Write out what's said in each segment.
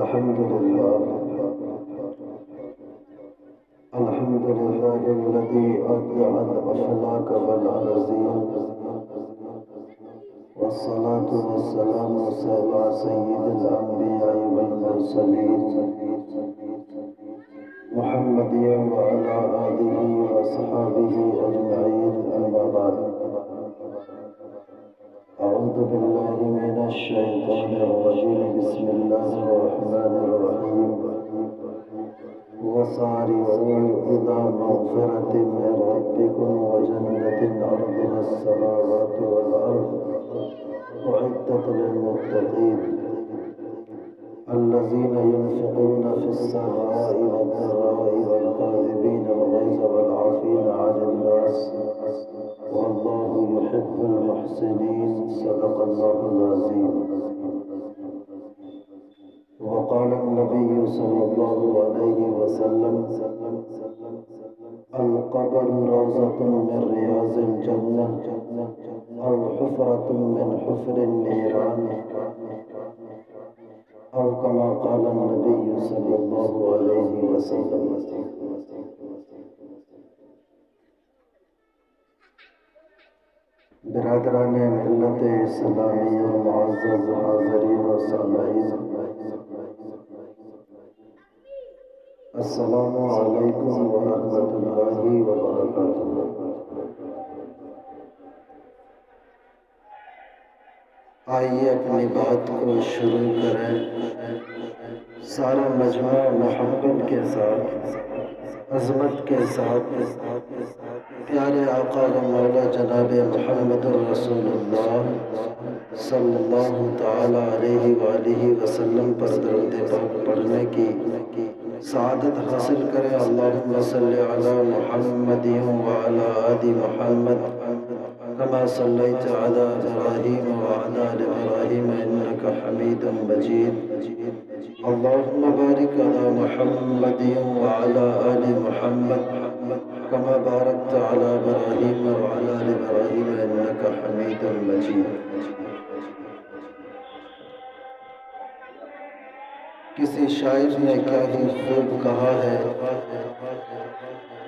الحمد لله الذي أبدع الأفلاك والأرضين، والصلاة والسلام على سيد الأنبياء والمرسلين محمد وعلى آله وصحبه أجمعين، أما بعد. أعوذ بالله من الشيطان الرجيم. بسم الله الرحمن الرحيم. وسارعوا إلى مغفرة من ربكم وجنة عرضها السماوات والأرض أعدت للمتقين الذين ينفقون في السراء والضراء والكاظمين الغيظ والعافين عن الناس والله يحب المحسنين. صدق الله العظيم. وقال النبي صلى الله عليه وسلم: القبر روضة من رياض الجنة أو حفرة من حفر النيران، أو كما قال النبي صلى الله عليه وسلم. برادران ملت اسلامی و معزز حاضرین و سامعین، السلام علیکم ورحمۃ اللہ وبرکاتہ. آئیے اپنی بات کو شروع کریں. سارا مجموعہ محبت کے ساتھ، عظمت کے ساتھ پیارے آقا و مولا جناب محمد الرسول اللہ صلی اللہ تعالی علیہ وآلہ وسلم پر درود پاک پڑھنے کی سعادت حاصل کریں. اللہم صلی علی محمد وعلی آل محمد كما صليت على إبراهيم وعلى آل إبراهيم إنك حميد مجيد. اللهم بارك على محمد وعلى آل محمد كما باركت على إبراهيم وعلى آل إبراهيم إنك حميد مجيد. کسی شاعر نے کیا ہی خوب کہا ہے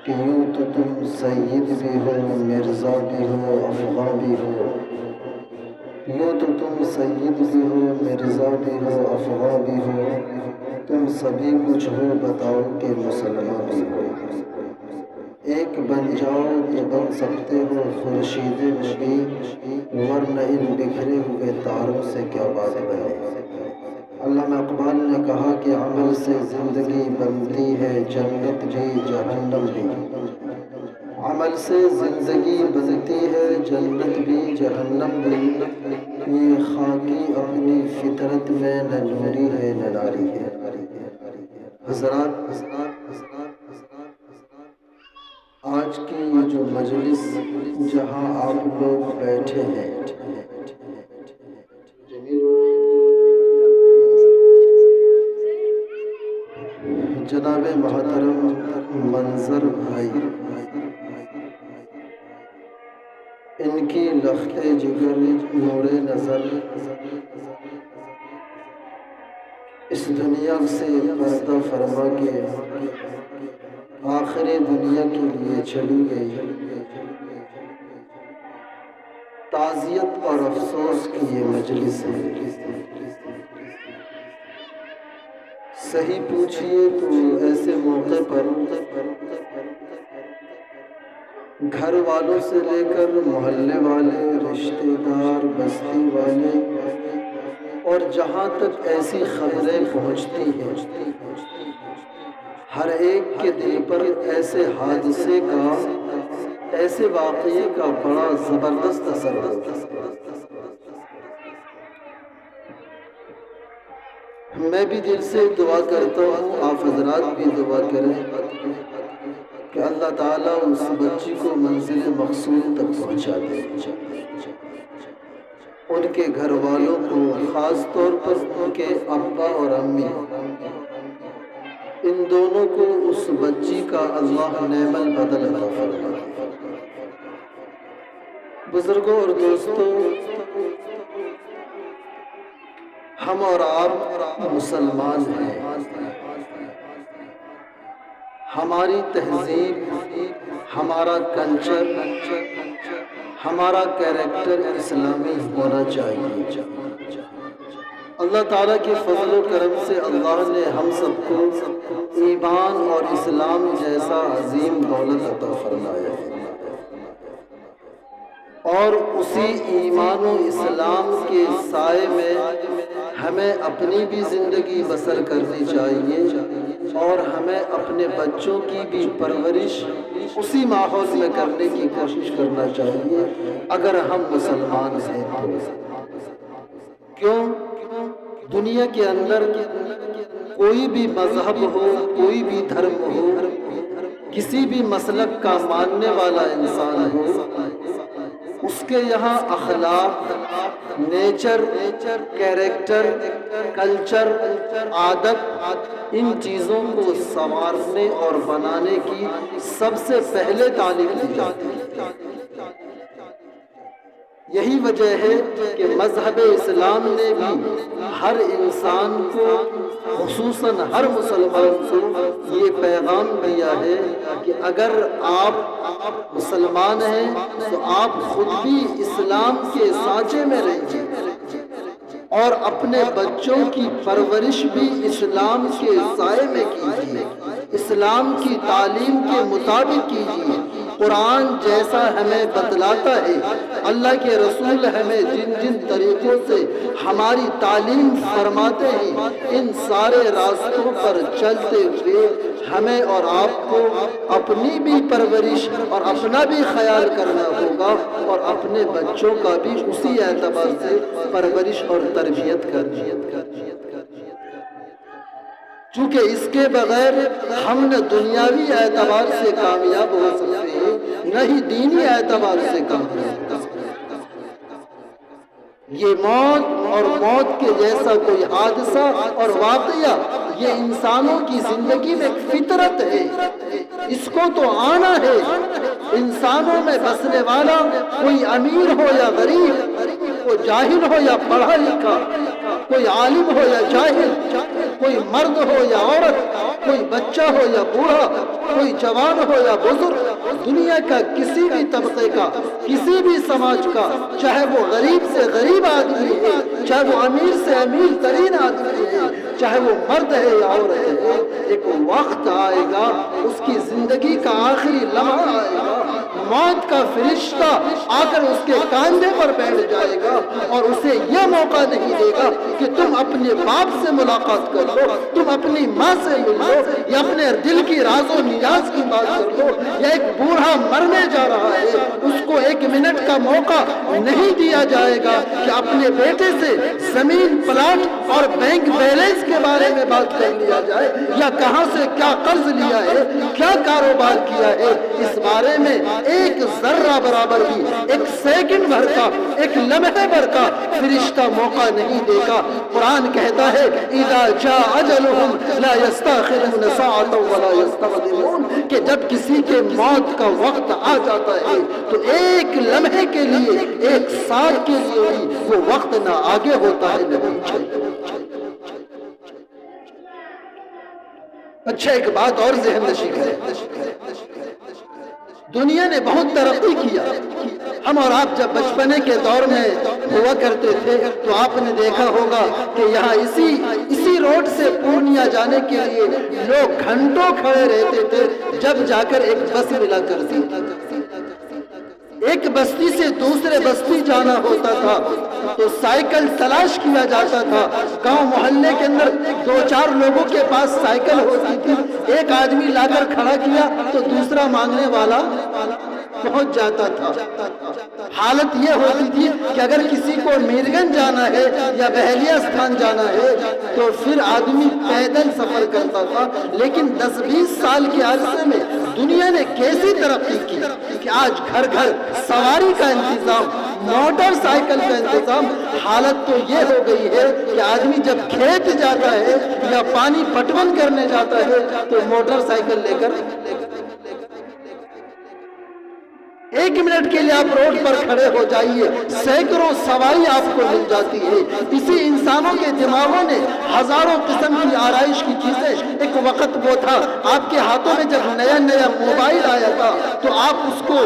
کہ یوں تو تم سید بھی ہو، مرزا بھی ہو، افغاں بھی ہو. یوں تو تم سید بھی ہو، مرزا بھی ہو، افغاں بھی ہو. تم سبھی کچھ ہو، بتاؤ کہ مسلمان بھی ہو. ایک بن جاؤ تو بن سکتے ہو خورشید نبی، ورنہ ان بکھرے ہوئے تاروں سے کیا بات بنے. علامہ اقبال نے کہا کہ عمل سے زندگی بنتی ہے جنت بھی جہنم بھی. عمل سے زندگی بنتی ہے جنت بھی جہنم بھی. یہ خاکی اپنی فطرت میں نہ نوری ہے نہ ناری ہے. حضرات، آج کی یہ جو مجلس جہاں آپ لوگ بیٹھے ہیں، جناب محترم منظر بھائی، ان کی لخت جگر نور نظر اس دنیا سے پردہ فرما کے آخری دنیا کے لیے چلی گئی. تعزیت اور افسوس کی یہ مجلس ہے. صحیح پوچھئے تو ایسے موقع پر گھر والوں سے لے کر محلے والے، رشتہ دار، بستی والے اور جہاں تک ایسی خبریں پہنچتی ہیں، ہر ایک کے دل پر ایسے حادثے کا، ایسے واقعے کا بڑا زبردست اثر ہوتا ہے. میں بھی دل سے دعا کرتا ہوں، آپ حضرات بھی دعا کریں کہ اللہ تعالیٰ اس بچی کو منزل مقصود تک پہنچا دے. ان کے گھر والوں کو، خاص طور پر ان کے ابا اور امی، ان دونوں کو اس بچی کا اللہ نعم البدل عطا فرمائے. بزرگوں اور دوستوں، ہم اور آپ مسلمان ہیں، ہماری تہذیب، ہمارا کلچر، ہمارا کیریکٹر اسلامی ہونا چاہیے۔ اللہ تعالیٰ کے فضل و کرم سے اللہ نے ہم سب کو ایمان اور اسلام جیسا عظیم دولت عطا فرمایا ہے، اور اسی ایمان و اسلام کے سائے میں ہمیں اپنی بھی زندگی بسر کرنی چاہیے، اور ہمیں اپنے بچوں کی بھی پرورش اسی ماحول میں کرنے کی کوشش کرنا چاہیے اگر ہم مسلمان ہیں تو۔ کیوں؟ دنیا کے اندر کوئی بھی مذہب ہو، کوئی بھی دھرم ہو، کسی بھی مسلک کا ماننے والا انسان ہو، اس کے یہاں اخلاق، نیچر، کیریکٹر، کلچر، عادت، ان چیزوں کو سنوارنے اور بنانے کی سب سے پہلے تعلیم دی جاتی ہے۔ یہی وجہ ہے کہ مذہب اسلام نے بھی ہر انسان کو، خصوصاً ہر مسلمان کو یہ پیغام دیا ہے کہ اگر آپ مسلمان ہیں تو آپ خود بھی اسلام کے سانچے میں رہیے، اور اپنے بچوں کی پرورش بھی اسلام کے سائے میں کیجیے، اسلام کی تعلیم کے مطابق کیجیے۔ قرآن جیسا ہمیں بتلاتا ہے، اللہ کے رسول ہمیں جن جن طریقوں سے ہماری تعلیم فرماتے ہیں، ان سارے راستوں پر چلتے ہوئے ہمیں اور آپ کو اپنی بھی پرورش اور اپنا بھی خیال کرنا ہوگا، اور اپنے بچوں کا بھی اسی اعتبار سے پرورش اور تربیت کرنی ہے۔ چونکہ اس کے بغیر ہم نہ دنیاوی اعتبار سے کامیاب ہو سکتے ہیں، نہ ہی دینی اعتبار سے کامیاب ہو سکتے ہیں۔ یہ موت اور موت کے جیسا کوئی حادثہ اور واقعہ یہ انسانوں کی زندگی میں ایک فطرت ہے، اس کو تو آنا ہے۔ انسانوں میں بسنے والا کوئی امیر ہو یا غریب، کوئی جاہل ہو یا پڑھا لکھا، کوئی عالم ہو یا جاہل، کوئی مرد ہو یا عورت، کوئی بچہ ہو یا بوڑھا، کوئی جوان ہو یا بزرگ، دنیا کا کسی بھی طبقے کا، کسی بھی سماج کا، چاہے وہ غریب سے غریب آدمی ہے، چاہے وہ امیر سے امیر ترین آدمی ہے، چاہے وہ مرد ہے یا عورت ہے، ایک وقت آئے گا، اس کی زندگی کا آخری لمحہ آئے گا، موت کا فرشتہ آ کر اس کے کاندھے پر بیٹھ جائے گا، اور اسے یہ موقع نہیں دے گا کہ تم اپنے باپ سے ملاقات کر لو، تم اپنی ماں سے مل لو، یا اپنے دل کی راز و نیاز کی بات کر لو، یا ایک بوڑھا مرنے جا رہا ہے، اس کو 1 منٹ کا موقع نہیں دیا جائے گا کہ اپنے بیٹے سے زمین، پلاٹ اور بینک بیلنس کے بارے میں بات کر لیا جائے، یا کہاں سے کیا قرض لیا ہے، کیا کاروبار کیا ہے، اس بارے میں ایک ذرہ برابر بھی، 1 سیکنڈ بھر کا، 1 لمحے بھر کا فرشتہ موقع نہیں دے گا۔ قرآن کہتا ہے اذا جاء اجلهم لا يستأخرون ساعة ولا يستقدمون، کہ جب کسی کے موت کا وقت آ جاتا ہے تو 1 لمحے کے لیے، 1 سال کے لیے بھی وہ وقت نہ آگے ہوتا ہے نہ پیچھے۔ اچھا، ایک بات اور ذہن نشین ہے، دنیا نے بہت ترقی کیا۔ ہم اور آپ جب بچپنے کے دور میں ہوا کرتے تھے تو آپ نے دیکھا ہوگا کہ یہاں اسی روڈ سے پورنیہ جانے کے لیے لوگ گھنٹوں کھڑے رہتے تھے، جب جا کر ایک بس ملا کرتی تھی۔ ایک بستی سے دوسرے بستی جانا ہوتا تھا تو سائیکل تلاش کیا جاتا تھا۔ گاؤں محلے کے اندر 2-4 لوگوں کے پاس سائیکل ہوتی تھی، ایک آدمی لا کر کھڑا کیا تو دوسرا مانگنے والا پہنچ جاتا تھا۔ حالت یہ ہوتی تھی کہ اگر کسی کو میرگنج جانا ہے یا بہلیہ استھان جانا ہے تو پھر آدمی پیدل سفر کرتا تھا۔ لیکن 10-20 سال کے عرصے میں دنیا نے کیسی ترقی کی کہ آج گھر گھر سواری کا انتظام، موٹر سائیکل کا انتظام۔ حالت تو یہ ہو گئی ہے کہ آدمی جب کھیت جاتا ہے یا پانی پٹون کرنے جاتا ہے تو موٹر سائیکل لے کر 1 منٹ کے لیے آپ روڈ پر کھڑے ہو جائیے، سینکڑوں سواری آپ کو مل جاتی ہے۔ اسی انسانوں کے دماغوں نے ہزاروں قسم کی آرائش کی چیزیں، ایک وقت وہ تھا آپ کے ہاتھوں میں جب نیا نیا موبائل آیا تھا تو آپ اس کو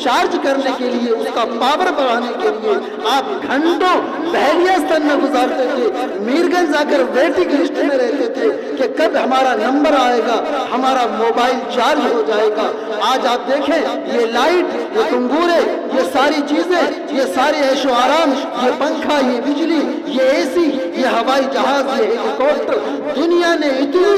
چارج کرنے کے لیے، اس کا پاور بڑھانے کے لیے آپ گھنٹوں بحیریستان میں گزارتے تھے، میرگنج آ کر ویٹنگ لسٹ میں رہتے تھے کہ کب ہمارا نمبر آئے گا، ہمارا موبائل چارج ہو جائے گا۔ آج آپ دیکھیں یہ لائٹ، یہ تنگورے، یہ ساری چیزیں، یہ سارے عیش و آرام، یہ پنکھا، یہ بجلی، یہ اے سی، یہ ہوائی جہاز، یہ ہیلی کاپٹر، دنیا نے اتنی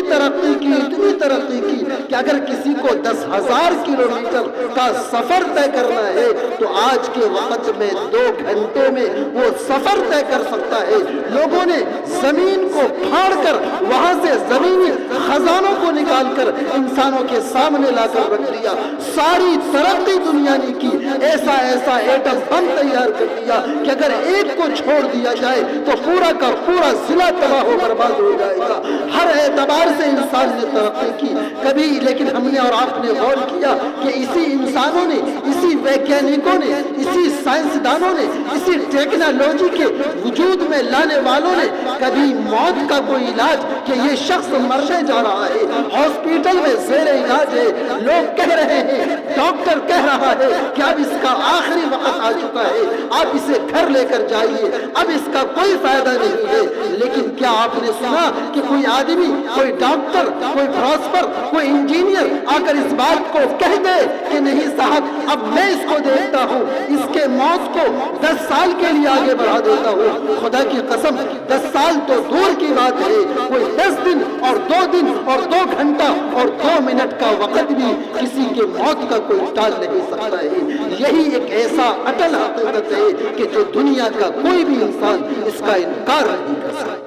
ترقی کی کہ اگر کسی کو 10,000 کلومیٹر کا سفر طے کرنا ہے تو آج کے وقت میں 2 گھنٹوں میں وہ سفر طے کر سکتا ہے۔ لوگوں نے زمین کو پھاڑ کر وہاں سے زمینی خزانوں کو نکال کر انسانوں کے سامنے لا کر رکھ دیا۔ ساری ترقی دنیا نے کی، ایسا ایٹم بم تیار کر دیا کہ اگر ایک کو چھوڑ دیا جائے تو پورا کا پورا ضلع تباہ و برباد ہو جائے گا۔ ہر اعتبار سے انسان نے ترقی کی کبھی، لیکن ہم نے اور آپ نے غور کیا کہ اسی انسانوں نے، اسی ویگیانکوں نے، اسی سائنسدانوں نے، اسی ٹیکنالوجی کے وجود میں لانے والوں نے کبھی موت کا کوئی علاج کہ یہ شخص مرنے جا رہا ہے، ہاسپیٹل میں زیر علاج ہے، لوگ کہہ رہے ہیں، ڈاکٹر کہہ رہا ہے کہ اب اس کا آخری وقت آ چکا ہے، آپ اسے گھر لے کر جائیے، اب اس کا کوئی فائدہ نہیں ہے۔ لیکن کیا آپ نے سنا کہ کوئی آدمی، کوئی ڈاکٹر، کوئی فلاسفر، کوئی انجینئر آ کر اس بات کو کہہ دے کہ نہیں صاحب اب میں اس کو دیکھتا ہوں، اس کے موت کو 10 سال کے لیے آگے بڑھا دیتا ہوں؟ خدا کی قسم 10 سال تو دور کی بات ہے، کوئی 10 دن اور 2 دن اور 2 گھنٹہ اور 2 منٹ کا وقت بھی کسی کے موت کا کوئی ٹال نہیں سکتا ہے۔ یہی ایک ایسا اٹل حقیقت ہے کہ جو دنیا کا کوئی بھی انسان اس کا انکار نہیں کر سکتا۔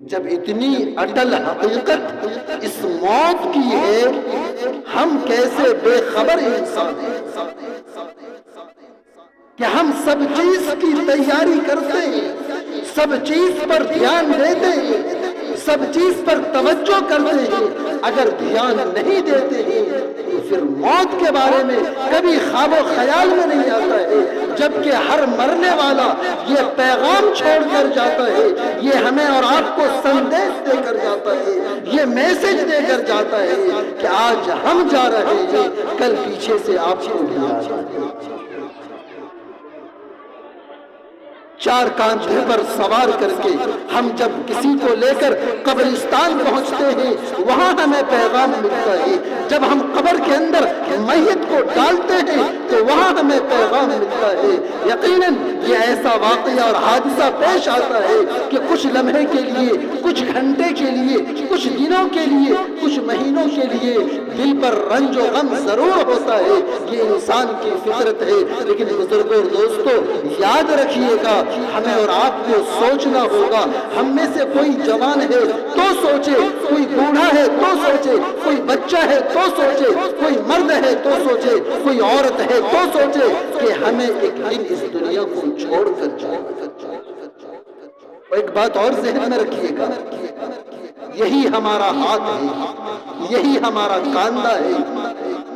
جب اتنی اٹل حقیقت اس موت کی ہے، ہم کیسے بے خبر انسان ہیں کہ ہم سب چیز کی تیاری کرتے ہیں، سب چیز پر دھیان دیتے ہیں، سب چیز پر توجہ کرتے ہیں، اگر دھیان نہیں دیتے ہیں تو پھر موت کے بارے میں کبھی خواب و خیال میں نہیں آتا ہے، جبکہ ہر مرنے والا یہ پیغام چھوڑ کر جاتا ہے، یہ ہمیں اور آپ کو سندیش دے کر جاتا ہے، یہ میسج دے کر جاتا ہے کہ آج ہم جا رہے ہیں، کل پیچھے سے آپ کو بھی آ جاتے ہیں۔ 4 کاندھے پر سوار کر کے ہم جب کسی کو لے کر قبرستان پہنچتے ہیں، وہاں ہمیں پیغام ملتا ہے۔ جب ہم قبر کے اندر میت کو ڈالتے ہیں تو وہاں ہمیں پیغام ملتا ہے۔ یقیناً یہ ایسا واقعہ اور حادثہ پیش آتا ہے کہ کچھ لمحے کے لیے، کچھ گھنٹے کے لیے، کچھ دنوں کے لیے، کچھ مہینوں کے لیے دل پر رنج و غم ضرور ہوتا ہے، یہ انسان کی فطرت ہے۔ لیکن بزرگوں اور دوستوں یاد رکھیے گا، ہمیں اور آپ کو سوچنا ہوگا۔ ہم میں سے کوئی جوان ہے تو سوچے، کوئی بوڑھا ہے تو سوچے، کوئی بچہ ہے تو سوچے، کوئی مرد ہے تو سوچے، کوئی عورت ہے تو سوچے کہ ہمیں ایک دن اس دنیا کو چھوڑ کر جانا۔ ایک بات اور ذہن میں رکھیے گا، یہی ہمارا ہاتھ ہے، یہی ہمارا کاندھا ہے۔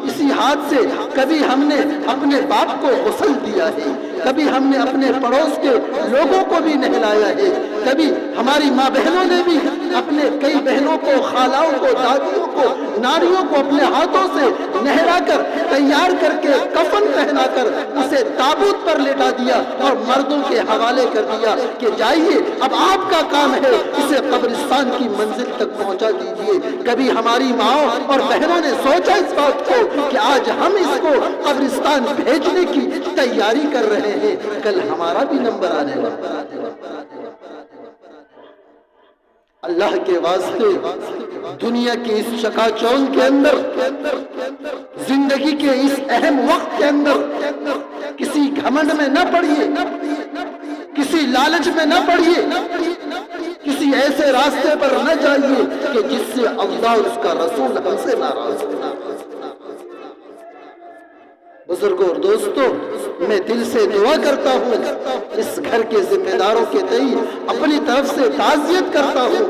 اسی ہاتھ سے کبھی ہم نے اپنے باپ کو غسل دیا ہے، کبھی ہم نے اپنے پڑوس کے لوگوں کو بھی نہلایا ہے، کبھی ہماری ماں بہنوں نے بھی اپنے کئی بہنوں کو، خالاؤں کو، دادیوں کو، ناریوں کو اپنے ہاتھوں سے نہلا کر، تیار کر کے، کفن پہنا کر اسے تابوت پر لٹا دیا اور مردوں کے حوالے کر دیا کہ جائیے اب آپ کا کام ہے، اسے قبرستان کی منزل تک پہنچا دیجیے۔ کبھی ہماری ماؤں اور بہنوں نے سوچا اس بات کو کہ آج ہم اس کو قبرستان بھیجنے کی تیاری کر رہے ہیں، کل ہمارا بھی نمبر آنے والا ہے۔ اللہ کے واسطے دنیا کے اس چکا چوند کے اندر، زندگی کے اس اہم وقت کے اندر کسی گھمنڈ میں نہ پڑیے، کسی لالچ میں نہ پڑیے، کسی ایسے راستے پر نہ جائیے کہ جس سے اللہ اور اس کا رسول ہم سے ناراض ہو۔ بزرگوں اور دوستوں، میں دل سے دعا کرتا ہوں، اس گھر کے ذمہ داروں کے تئیں اپنی طرف سے تعزیت کرتا ہوں۔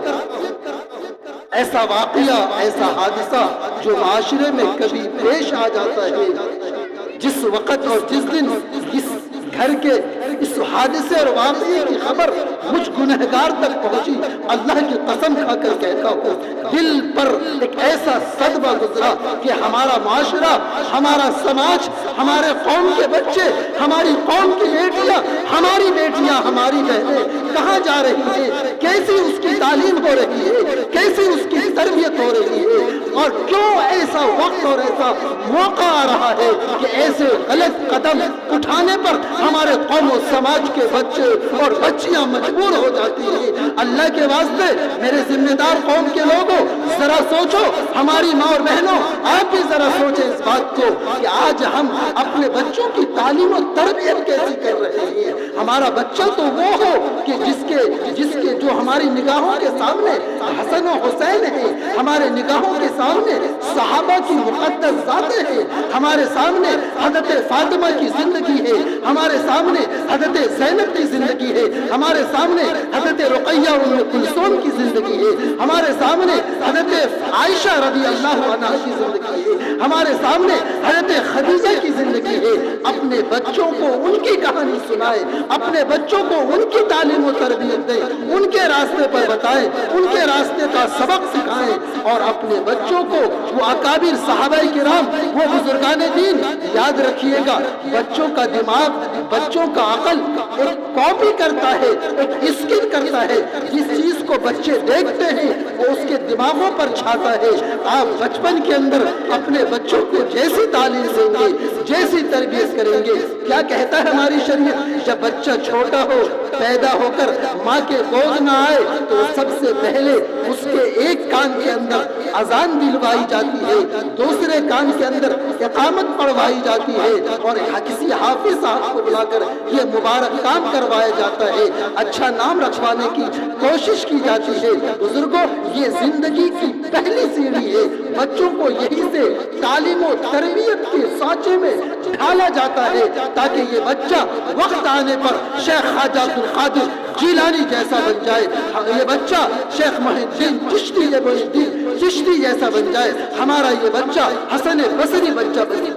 ایسا واقعہ، ایسا حادثہ جو معاشرے میں کبھی پیش آ جاتا ہے، جس وقت اور جس دن اس گھر کے اس حادثے اور واقعے کی خبر مجھ گنہگار تک پہنچی، اللہ کی قسم کھا کر کہتا ہوں دل پر ایک ایسا صدمہ گزرا کہ ہمارا معاشرہ، ہمارا سماج، ہمارے قوم کے بچے، ہماری قوم کی بیٹیاں، ہماری بیٹیاں، ہماری بہنیں کہاں جا رہی ہیں، کیسی اس کی تعلیم ہو رہی ہے، کیسی اس کی تربیت ہو رہی ہے، اور کیوں ایسا وقت اور ایسا موقع آ رہا ہے کہ ایسے غلط قدم اٹھانے پر ہمارے قوم و سماج کے بچے اور بچیاں مجبور ہو جاتی ہیں۔ اللہ کے واسطے میرے ذمہ دار قوم کے لوگوں ذرا سوچو، ہماری ماں اور بہنوں آپ بھی ذرا سوچیں اس بات کو کہ آج ہم اپنے بچوں کی تعلیم و تربیت کیسی کر رہے ہیں۔ ہمارا بچہ تو وہ ہو کہ جس کے جو ہماری نگاہوں کے سامنے حسن و حسین ہیں، ہمارے نگاہوں کے سامنے صحابہ کی مقدس ذاتیں ہیں، ہمارے سامنے حضرت فاطمہ کی زندگی ہے، ہمارے سامنے حضرت زینب کی زندگی ہے، ہمارے سامنے حضرت رقیہ ام کلثوم کی زندگی ہے، ہمارے سامنے حضرت عائشہ رضی اللہ عنہا کی زندگی ہے، ہمارے سامنے حضرت خدیجہ کی زندگی ہے۔ اپنے بچوں کو ان کی کہانی سنائے، اپنے بچوں کو ان کی تعلیم و تربیت دیں، ان کے راستے پر بتائیں، ان کے راستے کا سبق سکھائیں، اور اپنے بچوں کو وہ اکابر صحابہ کرام، وہ بزرگان دین، یاد رکھیے گا بچوں کا دماغ، بچوں کا عقل ایک کاپی کرتا ہے، ایک اسکن کرتا ہے، جس چیز کو بچے دیکھتے ہیں وہ اس کے دماغوں پر چھاتا ہے۔ آپ بچپن کے اندر اپنے بچوں کو جیسی تعلیم دیں گے، جیسی تربیت کریں گے، کیا کہتا ہے ہماری شریعت، جب بچہ چھوٹا ہو، پیدا ہو کر ماں کے گود نہ آئے تو سب سے پہلے اس کے ایک کان کے اندر اذان دلوائی جاتی ہے، دوسرے کان کے اندر اقامت پڑھوائی جاتی ہے، اور کسی حافظ صاحب کو بلا کر یہ مبارک کام کروایا جاتا ہے، اچھا نام رکھوانے کی کوشش کی جاتی ہے۔ بزرگوں، یہ زندگی کی پہلی سیڑھی ہے، بچوں کو یہی سے تعلیم و تربیت کے سانچے میں ڈھالا جاتا ہے تاکہ یہ بچہ وقت آنے پر شیخ خواجہ عبد القادر جیلانی جیسا بن جائے، یہ بچہ شیخ محی الدین چشتی جیسا بن جائے، ہمارا یہ بچہ حسن بصری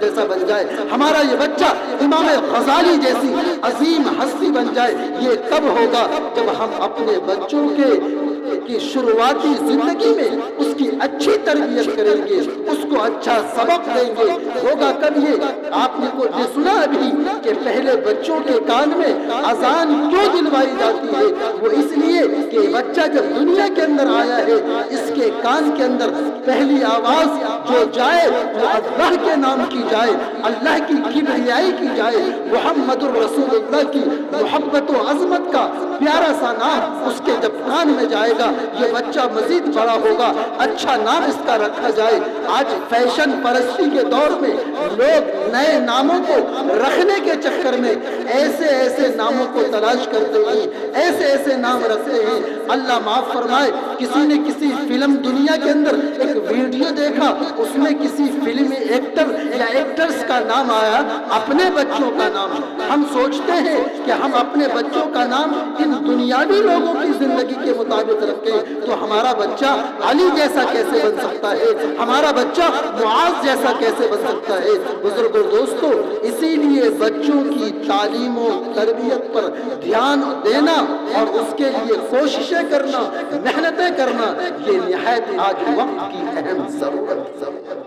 جیسا بن جائے، ہمارا یہ بچہ امام غزالی جیسی عظیم ہستی بن جائے۔ یہ کب ہوگا؟ جب ہم اپنے بچوں کی شروعاتی زندگی میں اس کی اچھی تربیت کریں گے، اس کو اچھا سبق دیں گے۔ ہوگا کب یہ؟ آپ نے کو سنا ابھی کہ پہلے بچوں کے کان میں اذان کیوں دلوائی جاتی ہے؟ وہ اس لیے کہ بچہ جب دنیا کے اندر آیا ہے، اس کے کان کے اندر پہلی آواز جو جائے وہ اللہ کے نام کی جائے، اللہ کی کبریائی کی جائے، محمد الرسول اللہ کی محبت و عظمت کا پیارا سا نام اس کے جب کان میں جائے گا، یہ بچہ مزید بڑا ہوگا، اچھا نام اس کا رکھا جائے۔ آج فیشن پرستی کے دور میں لوگ نئے ناموں کو رکھنے کے چکر میں ایسے ناموں کو تلاش کرتے ہیں، ایسے نام رکھتے ہیں۔ اللہ معاف فرمائے، کسی نے کسی فلم دنیا کے اندر ایک ویڈیو دیکھا، اس میں کسی فلمی ایکٹر یا ایکٹرز کا نام آیا، اپنے بچوں کا نام ہم سوچتے ہیں کہ ہم اپنے بچوں کا نام ان دنیاوی لوگوں کی زندگی کے مطابق رکھیں تو ہمارا بچہ علی جیسا کیسے بن سکتا ہے، ہمارا بچہ معاذ جیسا کیسے بن سکتا ہے۔ بزرگوں، دوستو، اسی لیے بچوں کی تعلیم و تربیت پر دھیان دینا اور اس کے لیے کوششیں کرنا، محنتیں کرنا، یہ نہایت آج وقت کی اہم ضرورت ہے۔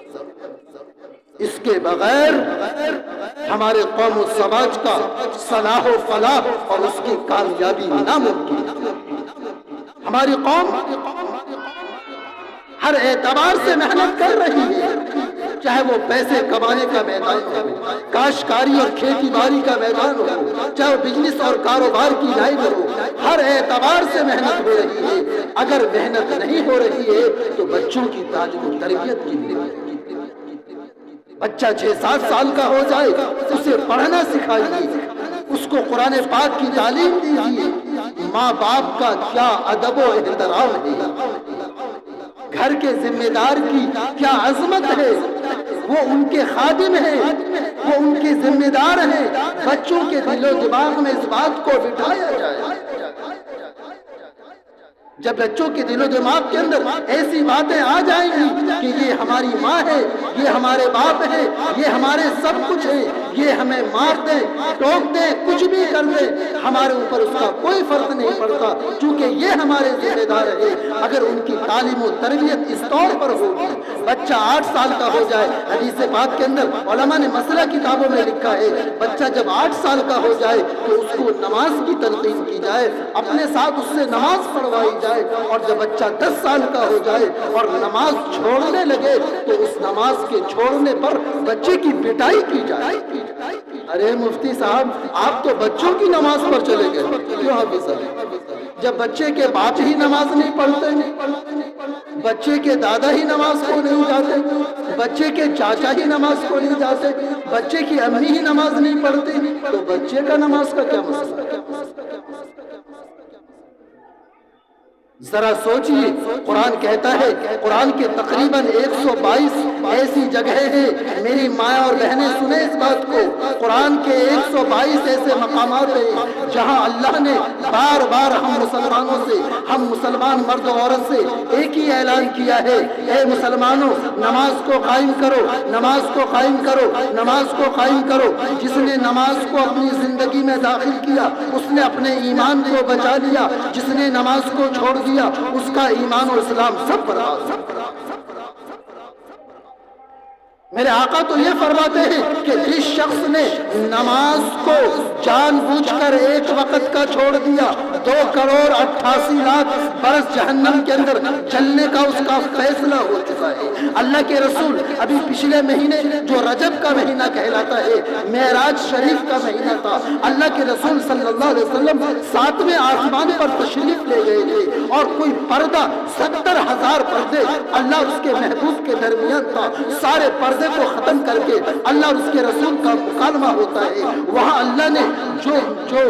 اس کے بغیر ہمارے قوم و سماج کا صلاح و فلاح اور اس کی کامیابی ناممکن ہے۔ ہماری قوم ہر اعتبار سے محنت کر رہی ہے، چاہے وہ پیسے کمانے کا میدان ہو، کاشتکاری اور کھیتی باڑی کا میدان ہو، چاہے وہ بزنس اور کاروبار کی لائن ہو، ہر اعتبار سے محنت ہو رہی ہے۔ اگر محنت نہیں ہو رہی ہے تو بچوں کی تعلیم و تربیت کی ضرورت ہے۔ بچہ 6-7 سال کا ہو جائے اسے پڑھنا سکھائیے، اس کو قرآن پاک کی تعلیم دیجیے۔ ماں باپ کا کیا ادب و احترام ہے، گھر کے ذمہ دار کی کیا عظمت ہے، وہ ان کے خادم ہیں، وہ ان کے ذمہ دار ہیں۔ بچوں کے دل و دماغ میں اس بات کو بٹھایا جائے۔ جب بچوں کے دل و دماغ کے اندر ایسی باتیں آ جائیں گی کہ یہ ہماری ماں ہے، یہ ہمارے باپ ہے، یہ ہمارے سب کچھ ہے، یہ ہمیں مار دیں، ٹوک دیں، کچھ بھی کر دیں، ہمارے اوپر اس کا کوئی فرق نہیں پڑتا، چونکہ یہ ہمارے ذمہ دار ہے۔ اگر ان کی تعلیم و تربیت اس طور پر ہوگی، بچہ 8 سال کا ہو جائے، حدیث پاک کے اندر علماء نے مسئلہ کتابوں میں لکھا ہے، بچہ جب 8 سال کا ہو جائے تو اس کو نماز کی تلقین کی جائے، اپنے ساتھ اس سے نماز پڑھوائی جائے، اور جب بچہ 10 سال کا ہو جائے اور نماز چھوڑنے لگے تو اس نماز کے چھوڑنے پر بچے کی پٹائی کی جائے۔ ارے مفتی صاحب، آپ تو بچوں کی نماز پر چلے گئے، کیوں حافظ صاحب؟ جب بچے کے باپ ہی نماز نہیں پڑھتے، بچے کے دادا ہی نماز کو نہیں جاتے، بچے کے چاچا ہی نماز کو نہیں جاتے، بچے کی امی ہی نماز نہیں پڑھتی، تو بچے کا نماز کا کیا مسئلہ ہے؟ ذرا سوچئے، قرآن کہتا ہے، قرآن کے تقریباً 122 ایسی جگہیں ہیں، میری ماں اور بہنیں سنیں اس بات کو، قرآن کے 122 ایسے مقامات ہیں جہاں اللہ نے بار بار ہم مسلمانوں سے، ہم مسلمان مرد و عورت سے ایک ہی اعلان کیا ہے، اے مسلمانوں، نماز کو قائم کرو، نماز کو قائم کرو، نماز کو قائم کرو۔ جس نے نماز کو اپنی زندگی میں داخل کیا اس نے اپنے ایمان کو بچا لیا، جس نے نماز کو چھوڑ دیا اس کا ایمان و اسلام سب برباد۔ میرے آقا تو یہ فرماتے ہیں کہ جس شخص نے نماز کو جان بوجھ کر ایک وقت کا چھوڑ دیا، 2,88,00,000 برس جہنم کے اندر جلنے کا اس کا فیصلہ ہو چکا ہے۔ اللہ کے رسول ابھی پچھلے مہینے جو رجب کا مہینہ کہلاتا ہے، معراج شریف کا مہینہ تھا، اللہ کے رسول صلی اللہ علیہ وسلم 7ویں آسمان پر تشریف لے گئے تھے، اور کوئی پردہ 70,000 پردے اللہ اور اس کے محبوب کے درمیان تھا، سارے پردے کو ختم کر کے اللہ اور اس کے رسول کا مکالمہ ہوتا ہے۔ وہاں اللہ نے جو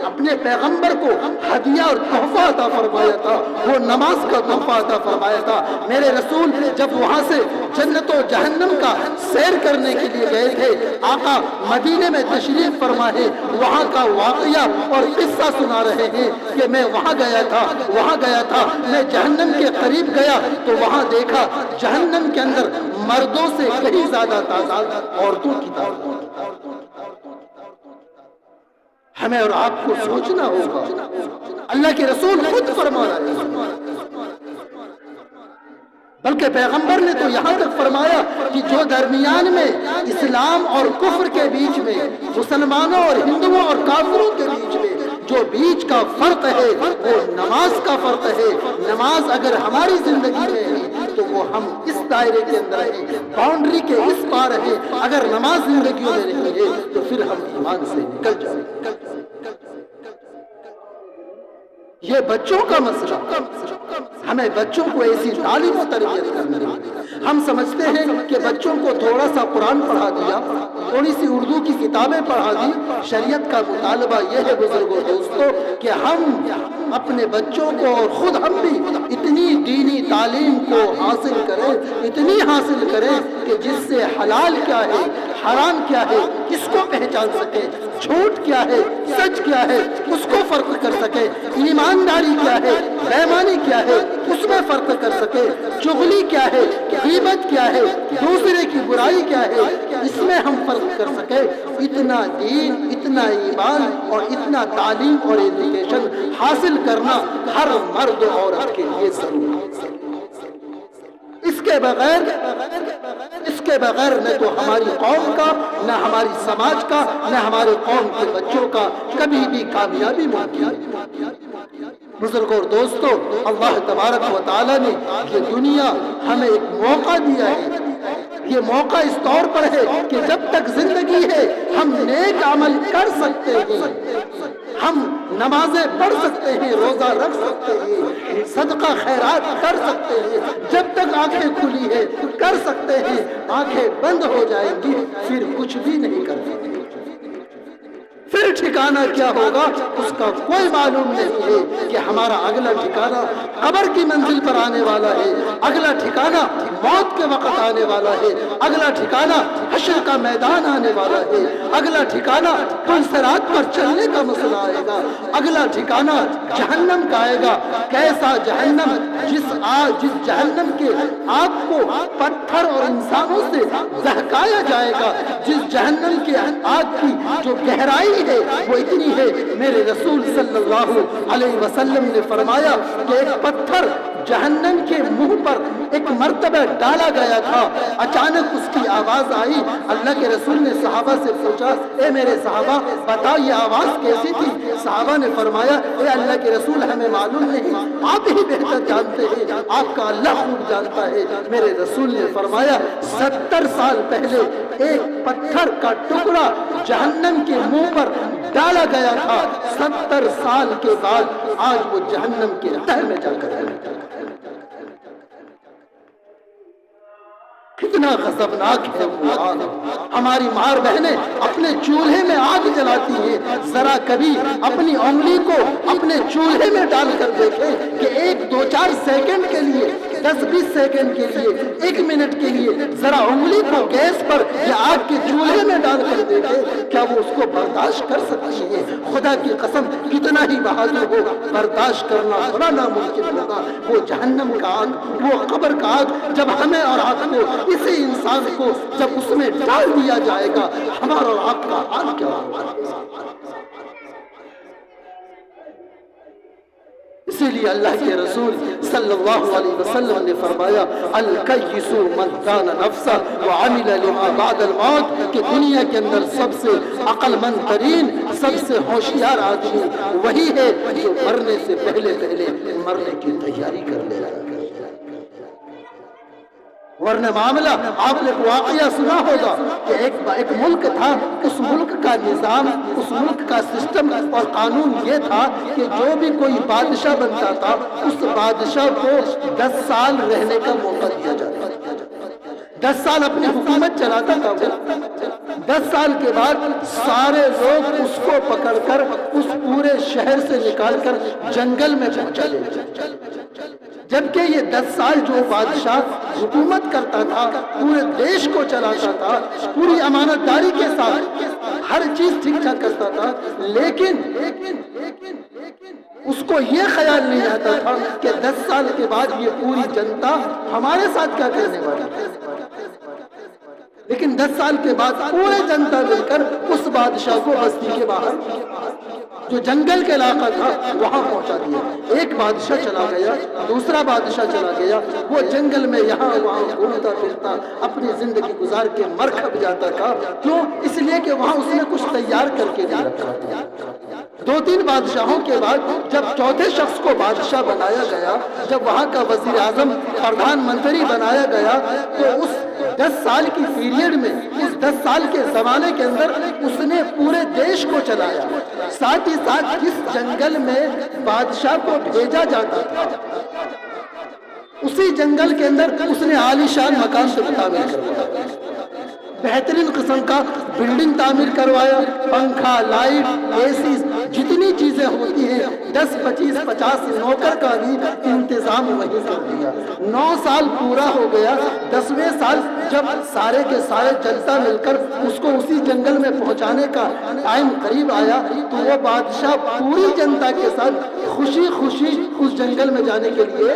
اپنے پیغمبر کو ہدیہ اور تحفہ عطا فرمایا تھا، وہ نماز کا تحفہ عطا فرمایا تھا۔ میرے رسول جب وہاں سے جنت و جہنم کا سیر کرنے کے لیے گئے تھے، آقا مدینے میں تشریف فرما ہے، وہاں کا واقعہ اور قصہ سنا رہے ہیں کہ میں وہاں گیا تھا، میں جہنم کے قریب گیا تو وہاں دیکھا جہنم کے اندر مردوں سے کہیں زیادہ تعداد عورتوں کی تعداد۔ ہمیں اور آپ کو سوچنا ہوگا، اللہ کے رسول خود فرما رہے ہیں، بلکہ پیغمبر نے تو یہاں تک فرمایا کہ جو درمیان میں اسلام اور کفر کے بیچ میں، مسلمانوں اور ہندوؤں اور کافروں کے بیچ میں جو بیچ کا فرق ہے وہ نماز کا فرق ہے۔ نماز اگر ہماری زندگی میں ہے تو وہ ہم اس دائرے کے اندر ہیں، باؤنڈری کے اس پار ہیں۔ اگر نماز زندگیوں میں نہیں ہے تو پھر ہم ایمان سے نکل جائیں۔ یہ بچوں کا مسئلہ، ہمیں بچوں کو ایسی تعلیم و تربیت کرنی ہے۔ ہم سمجھتے ہیں کہ بچوں کو تھوڑا سا قرآن پڑھا دیا، تھوڑی سی اردو کی کتابیں پڑھا دی، شریعت کا مطالبہ یہ ہے بزرگوں دوستو کہ ہم اپنے بچوں کو اور خود ہم بھی اتنی دینی تعلیم کو حاصل کریں، اتنی حاصل کریں کہ جس سے حلال کیا ہے، حرام کیا ہے اس کو پہچان سکیں، جھوٹ کیا ہے، سچ کیا ہے اس کو فرق کر سکیں، ایمانداری کیا ہے، بےایمانی کیا ہے اس میں فرق کر سکے، چغلی کیا ہے، غیبت کیا ہے، دوسرے کی برائی کیا ہے اس میں ہم فرق کر سکے۔ اتنا دین، اتنا ایمان اور اتنا تعلیم اور ایجوکیشن حاصل کرنا ہر مرد و عورت کے لیے ضروری ہے۔ اس کے بغیر نہ تو ہماری قوم کا، نہ ہماری سماج کا، نہ ہمارے قوم کے بچوں کا کبھی بھی کامیابی ممکن ہے۔ بزرگوں اور دوستو، اللہ تبارک و تعالیٰ نے یہ دنیا ہمیں ایک موقع دیا ہے۔ یہ موقع اس طور پر ہے کہ جب تک زندگی ہے ہم نیک عمل کر سکتے ہیں، ہم نمازیں پڑھ سکتے ہیں، روزہ رکھ سکتے ہیں، صدقہ خیرات کر سکتے ہیں۔ جب تک آنکھیں کھلی ہے کر سکتے ہیں، آنکھیں بند ہو جائیں گی پھر کچھ بھی نہیں کر سکتے۔ پھر ٹھکانہ کیا ہوگا اس کا کوئی معلوم نہیں ہے کہ ہمارا اگلا ٹھکانہ قبر کی منزل پر آنے والا ہے، اگلا ٹھکانہ موت کے وقت آنے والا ہے، اگلا ٹھکانہ حشر کا میدان آنے والا ہے، اگلا ٹھکانہ پل صراط پر چلنے کا مسئلہ آئے گا، اگلا ٹھکانہ جہنم کا آئے گا۔ کیسا جہنم، جس جہنم کے آگ کو پتھر اور انسانوں سے دہکایا جائے گا، جس جہنم کے آگ کی جو گہرائی ہے وہ اتنی ہے، میرے رسول صلی اللہ علیہ وسلم نے فرمایا کہ ایک پتھر جہنم کے منہ پر ایک مرتبہ ڈالا گیا تھا، اچانک اس کی آواز آئی۔ اللہ کے رسول نے صحابہ سے پوچھا، اے میرے صحابہ بتاؤ یہ آواز کیسی تھی؟ صحابہ نے فرمایا، اے اللہ کے رسول ہمیں معلوم نہیں، آپ ہی بہتر جانتے ہیں، آپ کا اللہ خوب جانتا ہے۔ میرے رسول نے فرمایا 70 سال پہلے ایک پتھر کا ٹکڑا جہنم کے منہ پر ڈالا گیا تھا، 70 سال کے بعد آج وہ جہنم کے تہہ میں جا کر ہے۔ کتنا غضبناک ہے وہ آگ۔ ہماری ماں بہنیں اپنے چولہے میں آگ جلاتی ہیں، ذرا کبھی اپنی انگلی کو اپنے چولہے میں ڈال کر دیکھیں کہ 1-2-4 سیکنڈ کے لیے، 10-20 سیکنڈ کے لیے، 1 منٹ کے لیے ذرا انگلی کو گیس پر یا آگ کے چولہے میں ڈال کر دیکھیں، کیا وہ اس کو برداشت کر سکتی ہے؟ خدا کی قسم کتنا ہی بہادر ہو، برداشت کرنا بڑا ناممکن ہوگا۔ وہ جہنم کا آگ، وہ قبر کا آگ، جب ہمیں اور آپ کو، اسی انسان کو جب اس میں ڈال دیا جائے گا، ہمارا اور آپ کا حال کیا ہوگا؟ اسی لیے اللہ کے رسول صلی اللہ علیہ وسلم نے فرمایا الکیس من دان نفسہ وعمل لما بعد الموت، کہ دنیا کے اندر سب سے عقل مند ترین، سب سے ہوشیار آدمی وہی ہے جو مرنے سے پہلے مرنے کی تیاری کر لے رہا ہے۔ ورنہ معاملہ، آپ نے واقعہ سنا ہوگا کہ ایک ملک تھا، اس ملک کا نظام، اس ملک کا سسٹم اور قانون یہ تھا کہ جو بھی کوئی بادشاہ بنتا تھا اس بادشاہ کو 10 سال رہنے کا موقع دیا جاتا تھا، 10 سال اپنی حکومت چلاتا تھا وہ، 10 سال کے بعد سارے لوگ اس کو پکڑ کر اس پورے شہر سے نکال کر جنگل میں پہنچا دیتے، جبکہ یہ 10 سال جو بادشاہ حکومت کرتا تھا، پورے دیش کو چلاتا تھا، پوری امانت داری کے ساتھ ہر چیز ٹھیک ٹھاک کرتا تھا، لیکن اس کو یہ خیال نہیں آتا تھا کہ 10 سال کے بعد یہ پوری جنتا ہمارے ساتھ کیا کرنے والی ہے۔ لیکن 10 سال کے بعد پورے جنتا مل کر اس بادشاہ کو بستی کے باہر جو جنگل کے علاقہ تھا وہاں پہنچا دیا۔ ایک بادشاہ چلا گیا، دوسرا بادشاہ چلا گیا، وہ جنگل میں یہاں وہاں گھومتا پھرتا اپنی زندگی گزار کے مر کھپ جاتا تھا۔ کیوں؟ اس لیے کہ وہاں اس نے کچھ تیار کر کے نہیں رکھا تھا۔ 2-3 بادشاہوں کے بعد جب چوتھے شخص کو بادشاہ بنایا گیا، جب وہاں کا وزیر اعظم، پردھان منتری بنایا گیا، تو اس 10 سال کی پیریڈ میں، اس 10 سال کے زمانے کے اندر اس نے پورے دیش کو چلایا۔ ساتھ ہی ساتھ جس جنگل میں بادشاہ کو بھیجا جاتا تھا اسی جنگل کے اندر اس نے عالیشان مکان سے تعمیر کروایا، بہترین قسم کا بلڈنگ تعمیر کروایا، پنکھا، لائٹ، اے سی، جتنی چیزیں ہوتی ہیں 10, 25, 50 نوکر کا بھی انتظام وہیں کر دیا۔ 9 سال پورا ہو گیا، 10ویں سال جب سارے کے سارے جنتا مل کر اس کو اسی جنگل میں پہنچانے کا ٹائم قریب آیا تو وہ بادشاہ پوری جنتا کے ساتھ خوشی خوشی اس جنگل میں جانے کے لیے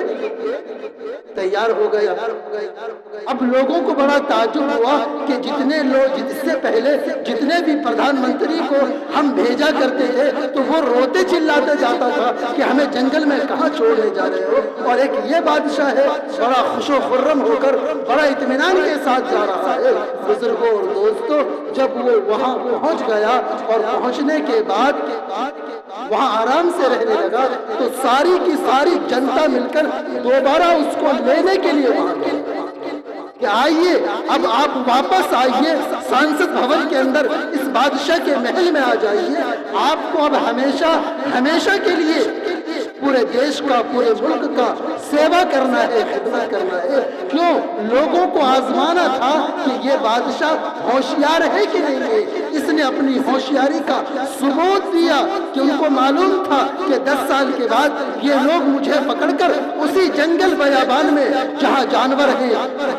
تیار ہو گیا۔ اب لوگوں کو بڑا تعجب ہوا کہ جتنے لوگ، اس سے پہلے جتنے بھی پردھان منتری کو ہم بھیجا کرتے تھے تو وہ روتے چلاتے جاتا تھا کہ ہمیں جنگل میں کہاں چھوڑنے جا رہے ہو، اور ایک یہ بادشاہ ہے بڑا خوش و خرم ہو کر بڑا اطمینان کے ساتھ جا رہا ہے۔ بزرگوں اور دوستوں، جب وہ وہاں پہنچ گیا اور پہنچنے کے بعد وہاں آرام سے رہنے لگا تو ساری کی ساری جنتا مل کر دوبارہ اس کو لینے کے لیے وہاں گئے کہ آئیے اب آپ واپس آئیے سانسد بھون کے اندر، اس بادشاہ کے محل میں آ جائیے، آپ کو اب ہمیشہ ہمیشہ کے لیے پورے دیش کا، پورے ملک کا سیوا کرنا ہے، خدمت کرنا ہے۔ کیوں؟ لوگوں کو آزمانا تھا کہ یہ بادشاہ ہوشیار ہے کہ نہیں ہے۔ اس نے اپنی ہوشیاری کا ثبوت دیا کہ ان کو معلوم تھا کہ 10 سال کے بعد یہ لوگ مجھے پکڑ کر اسی جنگل بیابان میں جہاں جانور ہیں،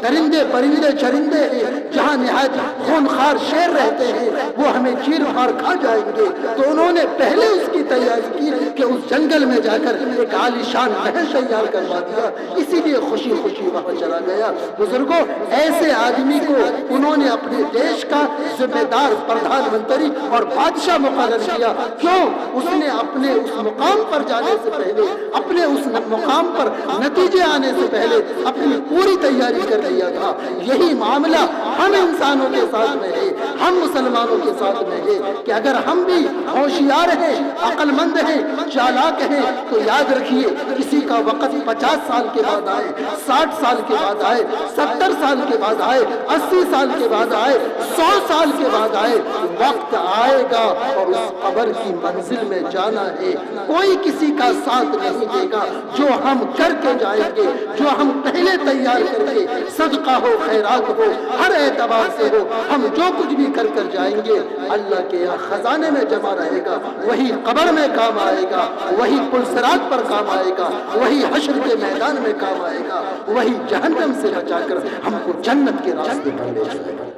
درندے پرندے چرندے ہیں، جہاں نہایت خونخوار شیر رہتے ہیں، وہ ہمیں چیر پھاڑ کھا جائیں گے۔ تو انہوں نے پہلے اس کی تیاری کی کہ اس جنگل میں جا کر ایک عالیشان محل تیار کروا دیا، اسی لیے خوشی خوشی وہاں چلا گیا۔ بزرگوں، ایسے آدمی کو انہوں نے اپنے دیش کا ذمہ دار پردھان منتری اور بادشاہ مقرر کیا۔ کیوں؟ اس نے اپنے اس مقام پر جانے سے پہلے، اپنے اس مقام پر نتیجے آنے سے پہلے اپنی پوری تیاری کر لیا تھا۔ یہی معاملہ ہم انسانوں کے ساتھ میں ہے، ہم مسلمانوں کے ساتھ میں ہے کہ اگر ہم بھی ہوشیار ہیں، عقل مند ہیں، چالاک ہیں، تو یاد رکھیے کسی کا وقت 50 سال کے بعد آئے، 60 سال کے بعد آئے، 70 سال کے بعد آئے، 80 سال کے بعد آئے، 100 سال کے بعد آئے، وقت آئے گا اور اس قبر کی منزل میں جانا ہے۔ کوئی کسی کا ساتھ نہیں دے گا۔ جو ہم کر کے جائیں گے، جو ہم پہلے تیار کر کے، صدقہ ہو، خیرات ہو، ہر اعتبار سے ہو، ہم جو کچھ بھی کر کر جائیں گے، اللہ کے یہاں خزانے میں جمع رہے گا، وہی قبر میں کام آئے گا، وہی پلسرات پر کام آئے گا، وہی حشر کے میدان میں کام آئے گا، وہی جہنم سے بچا کر ہم کو جنت کے راستے پر لے جائے گا۔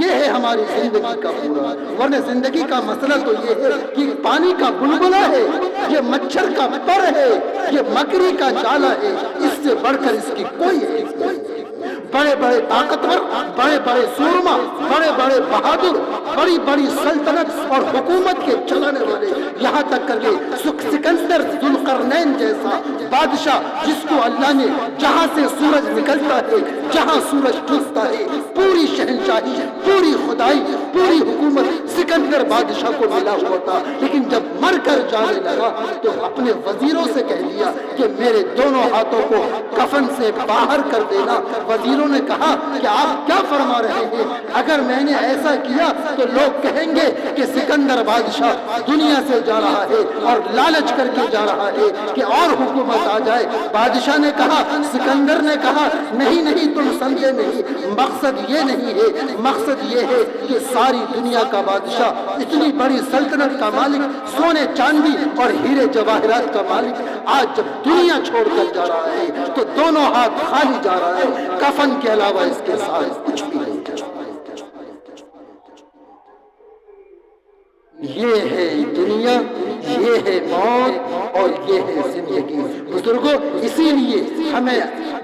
یہ ہے ہماری زندگی کا پورا۔ ورنہ زندگی کا مسئلہ تو یہ ہے کہ پانی کا بلبلہ ہے، یہ مچھر کا پر ہے، یہ مکڑی کا جالا ہے، اس سے بڑھ کر اس کی کوئی حیثیت نہیں۔ بڑے بڑے طاقتور، بڑے بڑے سورما، بڑے بڑے بہادر، بڑی بڑی سلطنت اور حکومت کے چلانے والے، یہاں تک کر کے سکندر ذوالقرنین جیسا بادشاہ جس کو اللہ نے جہاں سے سورج نکلتا ہے، جہاں سورج ڈوبتا ہے، پوری شہنشاہی، پوری خدائی، پوری حکومت سکندر بادشاہ کو ملا ہوا تھا، لیکن جب مر کر جانے لگا تو اپنے وزیروں سے کہہ دیا کہ میرے دونوں ہاتھوں کو کفن سے باہر کر دینا۔ وزیروں نے کہا کہ آپ کیا فرما رہے ہیں؟ اگر میں نے ایسا کیا تو لوگ کہیں گے کہ سکندر بادشاہ دنیا سے جا رہا ہے اور لالچ کر کے جا رہا ہے کہ اور حکومت آ جائے۔ بادشاہ نے کہا، سکندر نے کہا، نہیں نہیں، تم سمجھے نہیں، مقصد یہ نہیں ہے، مقصد یہ ہے کہ ساری دنیا کا بادشاہ، اتنی بڑی سلطنت کا مالک، سونے چاندی اور ہیرے جواہرات کا مالک آج جب دنیا چھوڑ کر جا رہا ہے تو دونوں ہاتھ خالی جا رہا ہے، کفن کے علاوہ اس کے ساتھ کچھ بھی نہیں جا رہا۔ یہ ہے دنیا، یہ ہے موت اور یہ ہے زندگی۔ بزرگوں، اسی لیے ہمیں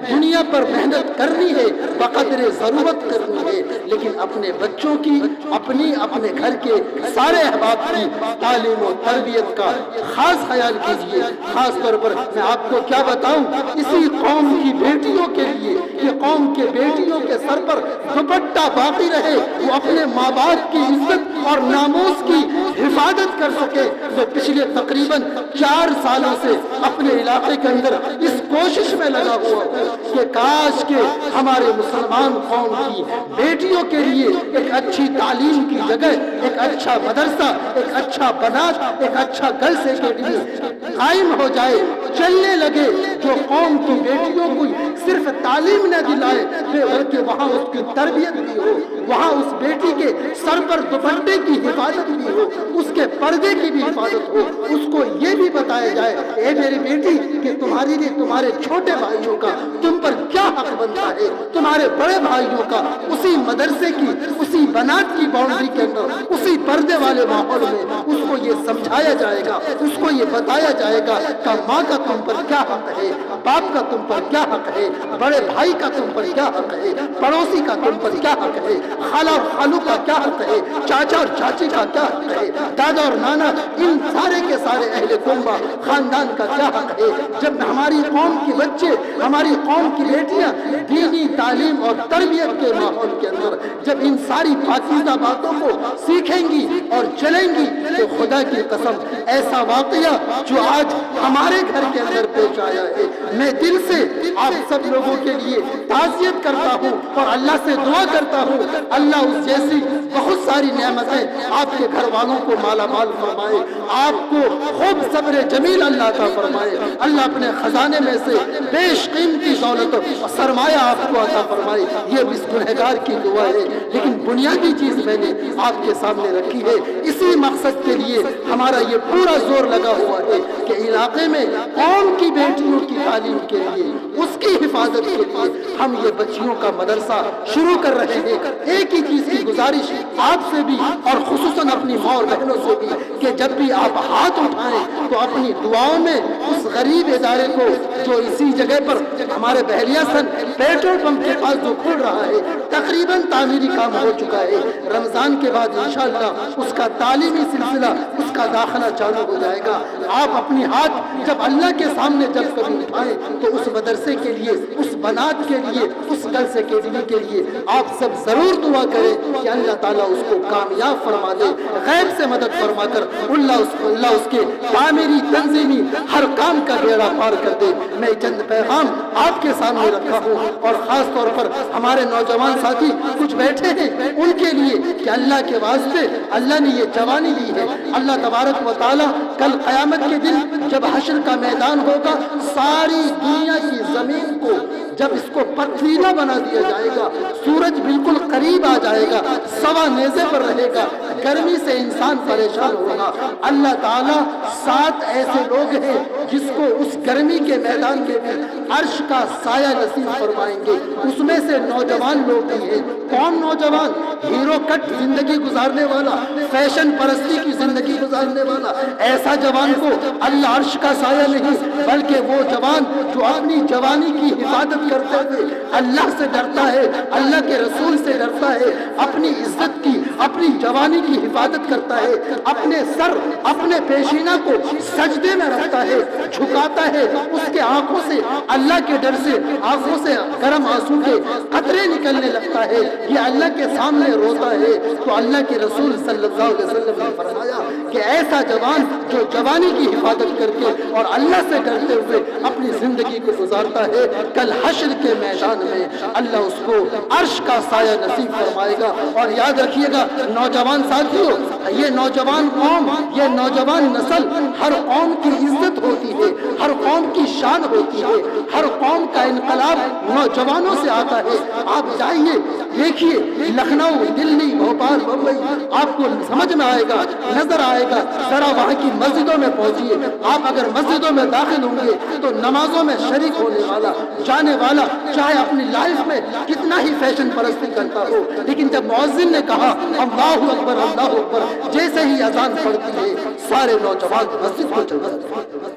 دنیا پر محنت کرنی ہے، بقدر ضرورت کرنی ہے، لیکن اپنے بچوں کی، اپنے گھر کے سارے احباب کی تعلیم و تربیت کا خاص خیال کیجیے۔ خاص طور پر میں آپ کو کیا بتاؤں، اسی قوم کی بیٹیوں کے لیے، یہ قوم کے بیٹیوں کے سر پر دوپٹہ باقی رہے، وہ اپنے ماں باپ کی عزت اور ناموس کی حفاظت کر سکے۔ تو پچھلے تقریباً 4 سالوں سے اپنے علاقے کے اندر اس کوشش میں لگا ہوا ہوں کہ کاش کہ ہمارے مسلمان قوم کی بیٹیوں کے لیے ایک اچھی تعلیم کی جگہ، ایک اچھا مدرسہ، ایک اچھا بنات، ایک اچھا گرلز اکیڈمی قائم ہو جائے، چلنے لگے، جو قوم کی بیٹیوں کو صرف تعلیم نہ دلائے بلکہ وہاں اس کی تربیت بھی ہو، وہاں اس بیٹی کے سر پر دوپٹے کی حفاظت بھی ہو، اس کے پردے کی بھی حفاظت ہو، اس کو یہ بھی بتایا جائے، اے میری بیٹی، کہ تمہاری لیے تمہارے چھوٹے بھائیوں کا تم پر کیا حق بنتا ہے، تمہارے بڑے بھائیوں کا اسی مدرسے کی، اسی بنات کی باؤنڈری کے اندر، اسی پردے والے ماحول میں اس کو یہ سمجھایا جائے گا، اس کو یہ بتایا جائے گا کہ ماں کا تم پر کیا حق ہے، باپ کا تم پر کیا حق ہے، بڑے بھائی کا تم پر کیا حق ہے، پڑوسی کا تم پر کیا حق ہے، خالہ اور خالو کا کیا حق ہے، چاچا اور چاچی کا کیا حق ہے، دادا اور نانا، ان سارے کے سارے اہل کنبہ خاندان کا کیا حق ہے۔ جب ہماری قوم کے بچے، ہماری قوم کی بیٹیاں دینی تعلیم اور تربیت کے ماحول کے اندر جب ان ساری پاکیزہ باتوں کو سیکھیں گی اور چلیں گی، تو خدا کی قسم ایسا واقعہ جو آج ہمارے گھر کے اندر پیش آیا ہے، میں دل سے آپ سب لوگوں کے لیے تعزیت کرتا ہوں اور اللہ سے دعا کرتا ہوں اللہ اس جیسی بہت ساری نعمتیں آپ کے گھر والوں کو مالا مال فرمائے، آپ کو خوب صبر جمیل اللہ عطا فرمائے، اللہ اپنے خزانے میں سے بیش قیمتی دولت اور سرمایہ آپ کو عطا فرمائے۔ یہ اس گنہگار کی دعا ہے، لیکن بنیادی چیز میں نے آپ کے سامنے رکھی ہے۔ اسی مقصد کے لیے ہمارا یہ پورا زور لگا ہوا ہے کہ علاقے میں قوم کی بیٹیوں کی تعلیم کے لیے، اس کی حفاظت کے لیے ہم یہ بچیوں کا مدرسہ شروع کر رہے ہیں۔ ایک ہی چیز کی گزارش آپ سے بھی اور خصوصاً اپنی ماں اور بہنوں سے بھی کہ جب بھی آپ ہاتھ اٹھائیں تو اپنی دعاؤں میں اس غریب ادارے کو جو اسی جگہ پر ہمارے بحریہ سن پیٹرول پمپ کے پاس جو کھل رہا ہے، تقریباً تعمیری کام ہو چکا ہے، رمضان کے بعد انشاءاللہ اس کا تعلیمی سلسلہ، اس کا داخلہ چالو ہو جائے گا۔ آپ اپنی ہاتھ جب اللہ کے سامنے جب کبھی اٹھائیں تو اس مدرسے کے لیے، اس بنات کے لیے، اس کلس اکیڈمی کے لیے آپ سب ضرور دعا کریں کہ اللہ تعالیٰ اس کو کامیاب فرما دے، غیب سے مدد فرما کر اللہ اس کے تعمیری تنظیمی ہر کام کا بیڑا پار کر دے۔ میں چند پیغام آپ کے سامنے رکھا ہوں اور خاص طور پر ہمارے نوجوان ساتھی کچھ بیٹھے ہیں ان کے لیے کہ اللہ کے واسطے اللہ نے یہ جوانی دی ہے، اللہ تبارک و تعالیٰ کل قیامت کے دن جب حشر کا میدان ہوگا، ساری دنیا کی زمین کو جب اس کو پتھریلا بنا دیا جائے گا، سورج بالکل قریب آ جائے گا، سوا نیزے پر رہے گا، گرمی سے انسان پریشان ہوگا، اللہ تعالیٰ 7 ایسے لوگ ہیں جس کو اس گرمی کے میدان میں بھی عرش کا سایہ نصیب فرمائیں گے۔ اس میں سے نوجوان لوگ بھی ہیں۔ کون نوجوان؟ ہیرو کٹ زندگی گزارنے والا، فیشن پرستی کی زندگی گزارنے والا، ایسا جوان کو اللہ عرش کا سایہ نہیں بلکہ وہ جوان جو اپنی جوانی کی حفاظت کرتے ہوئے اللہ سے ڈرتا ہے، اللہ کے رسول سے ڈرتا ہے، اپنی عزت کی، اپنی جوانی کی حفاظت کرتا ہے، اپنے سر، اپنے پیشینہ کو سجدے میں رکھتا ہے، جھکاتا ہے، اس کے آنکھوں سے اللہ کے ڈر سے آنکھوں سے گرم آنسو کے قطرے نکلنے لگتا ہے، یہ اللہ کے سامنے روتا ہے۔ تو اللہ کے رسول صلی اللہ علیہ وسلم نے فرمایا کہ ایسا جوان جو جوانی کی حفاظت کر کے اور اللہ سے ڈرتے ہوئے اپنی زندگی کو گزارتا ہے، کل حشر کے میدان میں اللہ اس کو عرش کا سایہ نصیب فرمائے گا۔ اور یاد رکھیے گا نوجوان ساتھیوں، یہ نوجوان قوم، یہ نوجوان نسل، ہر قوم کی عزت ہوتی ہے، ہر قوم کی شان ہوتی ہے، ہر قوم کا انقلاب نوجوانوں سے آتا ہے۔ آپ جائیے دیکھیے لکھنؤ، دلی، بھوپال، بمبئی، آپ کو سمجھ میں آئے گا، نظر آئے گا۔ ذرا وہاں کی مسجدوں میں پہنچیے، آپ اگر مسجدوں میں داخل ہوں گے تو نمازوں میں شریک ہونے والا، جانے والا، چاہے اپنی لائف میں کتنا ہی فیشن پرستی کرتا ہو، لیکن جب مؤذن نے کہا اللہ اکبر اللہ اکبر، جیسے ہی اذان پڑتی ہے سارے نوجوان مسجد کو چل جاتے ہیں۔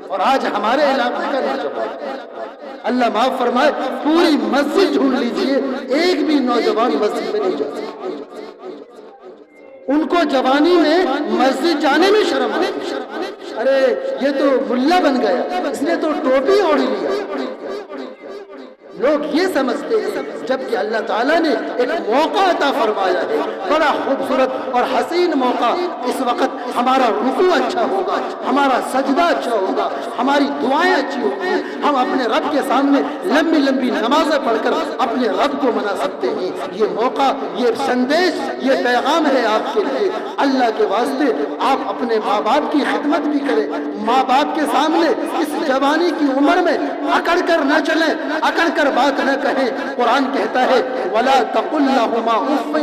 اور آج ہمارے علاقے کا نوجوان، اللہ معاف فرمائے، پوری مسجد ڈھونڈ لیجئے، ایک بھی نوجوان مسجد میں نہیں جاتا۔ ان کو جوانی میں مسجد جانے میں شرم آتی ہے، ارے یہ تو ملا بن گیا، اس نے تو ٹوپی اوڑھ لیا۔ لوگ یہ سمجھتے ہیں جبکہ اللہ تعالیٰ نے ایک موقع عطا فرمایا ہے، بڑا خوبصورت اور حسین موقع۔ اس وقت ہمارا رکوع اچھا ہوگا، ہمارا سجدہ اچھا ہوگا، ہماری دعائیں اچھی ہوگی، ہم اپنے رب کے سامنے لمبی لمبی نمازیں پڑھ کر اپنے رب کو منا سکتے ہیں۔ یہ موقع، یہ سندیش، یہ پیغام ہے آپ کے لیے۔ اللہ کے واسطے آپ اپنے ماں باپ کی خدمت بھی کریں، ماں باپ کے سامنے اس جوانی کی عمر میں اکڑ کر نہ چلیں، اکڑ کر بات نہ کہیں۔ قرآن کہتا ہے وَلَا تَقُلْ لَهُمَا أُفٍّ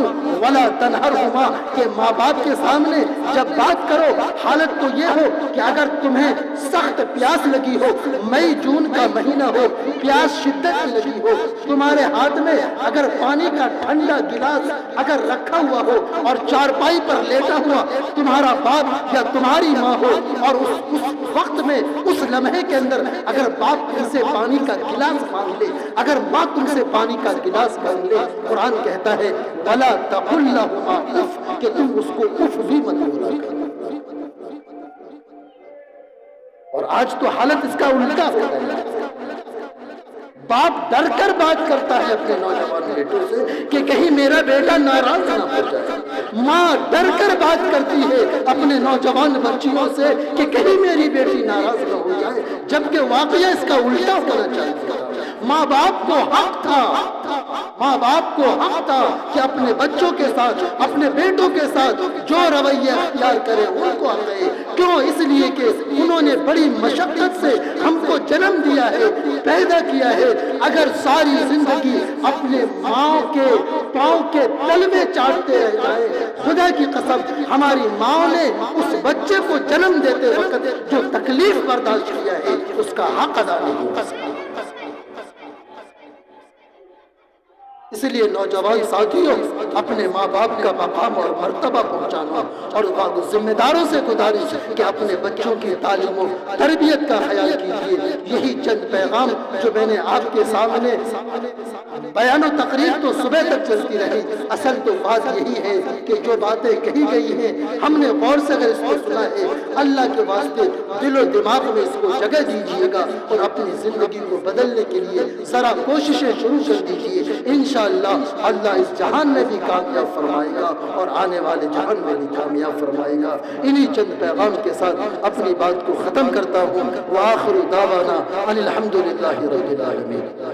وَلَا تَنْهَرْهُمَا، کہ ماں باپ کے سامنے جب بات کرو حالت تو یہ ہو کہ اگر تمہیں سخت پیاس لگی ہو، مئی جون کا مہینہ ہو، پیاس شدت میں لگی ہو، تمہارے ہاتھ میں اگر پانی کا ٹھنڈا گلاس اگر رکھا ہوا ہو اور چارپائی پر لیٹا ہوا تمہارا باپ یا تمہاری ماں ہو، اور اس وقت میں اس لمحے کے اندر اگر باپ تم سے پانی کا گلاس مانگ لے، اگر ماں تم سے پانی کا گلاس مانگ لے، قرآن کہتا ہے وَلَا تَقُلْ لَهُمَا اُفٍّ، کہ تم اس کو اف بھی مت بولا کرو۔ اور آج تو حالت اس کا الٹا ہو گئی، باپ ڈر کر بات کرتا ہے اپنے نوجوانوں بیٹوں سے کہ کہیں میرا بیٹا ناراض نہ ہو جائے۔ ماں ڈر کر بات کرتی ہے اپنے نوجوان بچیوں سے کہ کہیں میری بیٹی ناراض نہ ہو جائے، جبکہ واقعہ اس کا الٹا ہونا چاہیے تھا۔ ماں باپ کو حق تھا کہ اپنے بچوں کے ساتھ، اپنے بیٹوں کے ساتھ جو رویہ اختیار کرے ان کو آئے۔ کیوں؟ اس لیے کہ انہوں نے بڑی مشقت سے ہم کو جنم دیا ہے، پیدا کیا ہے۔ اگر ساری زندگی اپنے ماں کے پاؤں کے تلوے چاٹتے رہ جائے، خدا کی قسم ہماری ماں نے اس بچے کو جنم دیتے وقت جو تکلیف برداشت کیا ہے اس کا حق ادا نہیں ہو سکتا۔ اس لیے نوجوان ساتھیوں، اپنے ماں باپ کا مقام اور مرتبہ پہنچانا، اور ذمہ داروں سے گزارش کہ اپنے بچوں کی تعلیم و تربیت کا خیال کیجیے۔ یہی چند پیغام جو میں نے آپ کے سامنے بیان و تقریر تو صبح تک چلتی رہی، اصل تو بات یہی ہے کہ جو باتیں کہی گئی ہیں ہم نے غور سے اگر اس کو سنا ہے، اللہ کے واسطے دل و دماغ میں اس کو جگہ دیجیے گا اور اپنی زندگی کو بدلنے کے لیے ذرا کوششیں شروع کر دیجیے۔ انشاءاللہ اللہ اس جہان میں بھی کامیاب فرمائے گا اور آنے والے جہان میں بھی کامیاب فرمائے گا۔ انہی چند پیغام کے ساتھ اپنی بات کو ختم کرتا ہوں۔ وآخر دعوانا ان الحمدللہ رب العالمین۔